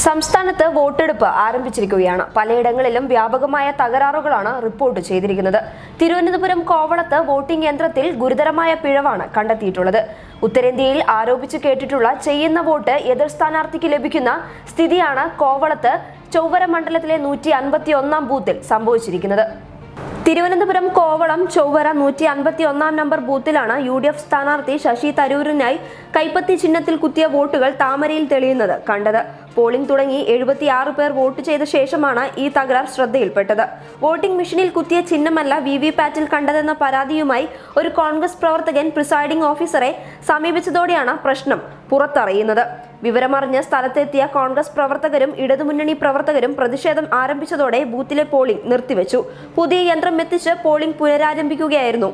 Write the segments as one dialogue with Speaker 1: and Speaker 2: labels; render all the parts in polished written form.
Speaker 1: സംസ്ഥാനത്ത് വോട്ടെടുപ്പ് ആരംഭിച്ചിരിക്കുകയാണ്. പലയിടങ്ങളിലും വ്യാപകമായ തകരാറുകളാണ് റിപ്പോർട്ട് ചെയ്തിരിക്കുന്നത്. തിരുവനന്തപുരം കോവളത്ത് വോട്ടിംഗ് യന്ത്രത്തിൽ ഗുരുതരമായ പിഴവാണ് കണ്ടെത്തിയിട്ടുള്ളത്. ഉത്തരേന്ത്യയിൽ ആരോപിച്ചു കേട്ടിട്ടുള്ള ചെയ്യുന്ന വോട്ട് എതിർ സ്ഥാനാർത്ഥിക്ക് ലഭിക്കുന്ന സ്ഥിതിയാണ് കോവളത്ത് ചൊവ്വര മണ്ഡലത്തിലെ 151 ബൂത്തിൽ സംഭവിച്ചിരിക്കുന്നത്. തിരുവനന്തപുരം കോവളം ചൊവ്വര 151 നമ്പർ ബൂത്തിലാണ് UDF സ്ഥാനാർത്ഥി ശശി തരൂരിനായി കൈപ്പത്തി ചിഹ്നത്തിൽ കുത്തിയ വോട്ടുകൾ താമരയിൽ തെളിയുന്നത് കണ്ടത്. പോളിംഗ് തുടങ്ങി 76 പേർ വോട്ട് ചെയ്ത ശേഷമാണ് ഈ തകരാർ ശ്രദ്ധയിൽപ്പെട്ടത്. വോട്ടിംഗ് മെഷീനിൽ കുത്തിയ ചിഹ്നമല്ല VVPAT-ൽ കണ്ടതെന്ന പരാതിയുമായി ഒരു കോൺഗ്രസ് പ്രവർത്തകൻ പ്രിസൈഡിംഗ് ഓഫീസറെ സമീപിച്ചതോടെയാണ് പ്രശ്നം പുറത്തറിയുന്നത്. വിവരമറിഞ്ഞ് സ്ഥലത്തെത്തിയ കോൺഗ്രസ് പ്രവർത്തകരും ഇടതുമുന്നണി പ്രവർത്തകരും പ്രതിഷേധം ആരംഭിച്ചതോടെ ബൂത്തിലെ പോളിംഗ് നിർത്തിവെച്ചു. പുതിയ യന്ത്രം എത്തിച്ച് പോളിംഗ് പുനരാരംഭിക്കുകയായിരുന്നു.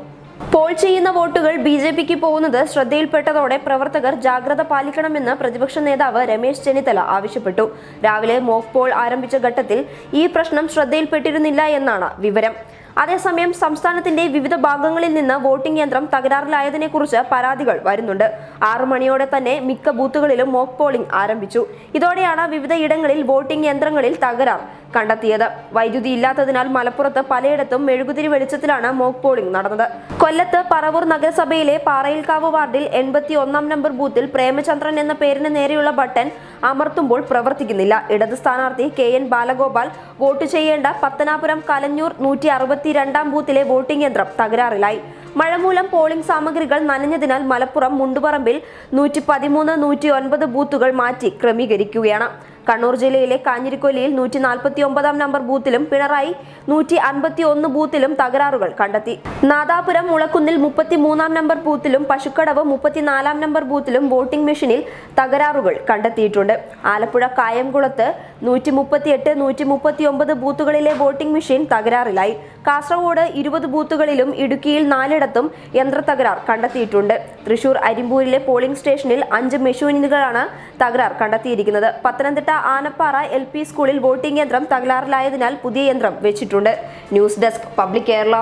Speaker 1: പോൾ ചെയ്യുന്ന വോട്ടുകൾ BJPക്ക് പോകുന്നത് ശ്രദ്ധയിൽപ്പെട്ടതോടെ പ്രവർത്തകർ ജാഗ്രത പാലിക്കണമെന്ന് പ്രതിപക്ഷ നേതാവ് രമേശ് ചെന്നിത്തല ആവശ്യപ്പെട്ടു. രാവിലെ മോക്ക് പോൾ ആരംഭിച്ച ഘട്ടത്തിൽ ഈ പ്രശ്നം ശ്രദ്ധയിൽപ്പെട്ടിരുന്നില്ല എന്നാണ് വിവരം. അതേസമയം സംസ്ഥാനത്തിന്റെ വിവിധ ഭാഗങ്ങളിൽ നിന്ന് വോട്ടിംഗ് യന്ത്രം തകരാറിലായതിനെക്കുറിച്ച് പരാതികൾ വരുന്നുണ്ട്. 6 മണിയോടെ തന്നെ മിക്ക ബൂത്തുകളിലും മോക്ക് പോളിംഗ് ആരംഭിച്ചു. ഇതോടെയാണ് വിവിധ ഇടങ്ങളിൽ വോട്ടിംഗ് യന്ത്രങ്ങളിൽ തകരാർ കണ്ടെത്തിയത്. വൈദ്യുതി ഇല്ലാത്തതിനാൽ മലപ്പുറത്ത് പലയിടത്തും മെഴുകുതിരി വെളിച്ചത്തിലാണ് മോക്ക് പോളിംഗ് നടന്നത്. കൊല്ലത്ത് പറവൂർ നഗരസഭയിലെ പാറയിൽക്കാവ് വാർഡിൽ 81 നമ്പർ ബൂത്തിൽ പ്രേമചന്ദ്രൻ എന്ന പേരിന് നേരെയുള്ള ബട്ടൺ അമർത്തുമ്പോൾ പ്രവർത്തിക്കുന്നില്ല. ഇടത് സ്ഥാനാർത്ഥി KN ബാലഗോപാൽ വോട്ട് ചെയ്യേണ്ട പത്തനാപുരം കലഞ്ഞൂർ 162 ബൂത്തിലെ വോട്ടിംഗ് യന്ത്രം തകരാറിലായി. മഴ മൂലം പോളിംഗ് സാമഗ്രികൾ നനഞ്ഞതിനാൽ മലപ്പുറം മുണ്ടുപറമ്പിൽ 113, 109 ബൂത്തുകൾ മാറ്റി ക്രമീകരിക്കുകയാണ്. കണ്ണൂർ ജില്ലയിലെ കാഞ്ഞിരക്കൊല്ലിയിൽ 149 നമ്പർ ബൂത്തിലും പിണറായി 151 ബൂത്തിലും തകരാറുകൾ കണ്ടെത്തി. നാദാപുരം മുളക്കുന്നിൽ 33 നമ്പർ ബൂത്തിലും പശുക്കടവ് 34 നമ്പർ ബൂത്തിലും വോട്ടിംഗ് മെഷീനിൽ തകരാറുകൾ കണ്ടെത്തിയിട്ടുണ്ട്. ആലപ്പുഴ കായംകുളത്ത് 138, 139 ബൂത്തുകളിലെ വോട്ടിംഗ് മെഷീൻ തകരാറിലായി. കാസർഗോഡ് 20 ബൂത്തുകളിലും ഇടുക്കിയിൽ 4ഇടത്തും യന്ത്ര തകരാർ കണ്ടെത്തിയിട്ടുണ്ട്. തൃശൂർ അരിമ്പൂരിലെ പോളിംഗ് സ്റ്റേഷനിൽ 5 മെഷീനുകളാണ് തകരാർ കണ്ടെത്തിയിരിക്കുന്നത്. പത്തനംതിട്ട ആനപ്പാറ LP സ്കൂളിൽ വോട്ടിംഗ് യന്ത്രം തകരാറിലായതിനാൽ പുതിയ യന്ത്രം വെച്ചിട്ടുണ്ട്. News desk public Kerala.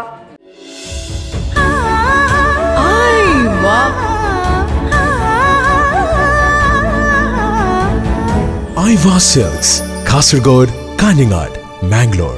Speaker 2: Aiwa cells Kasaragod, Kanhangad, Mangalore.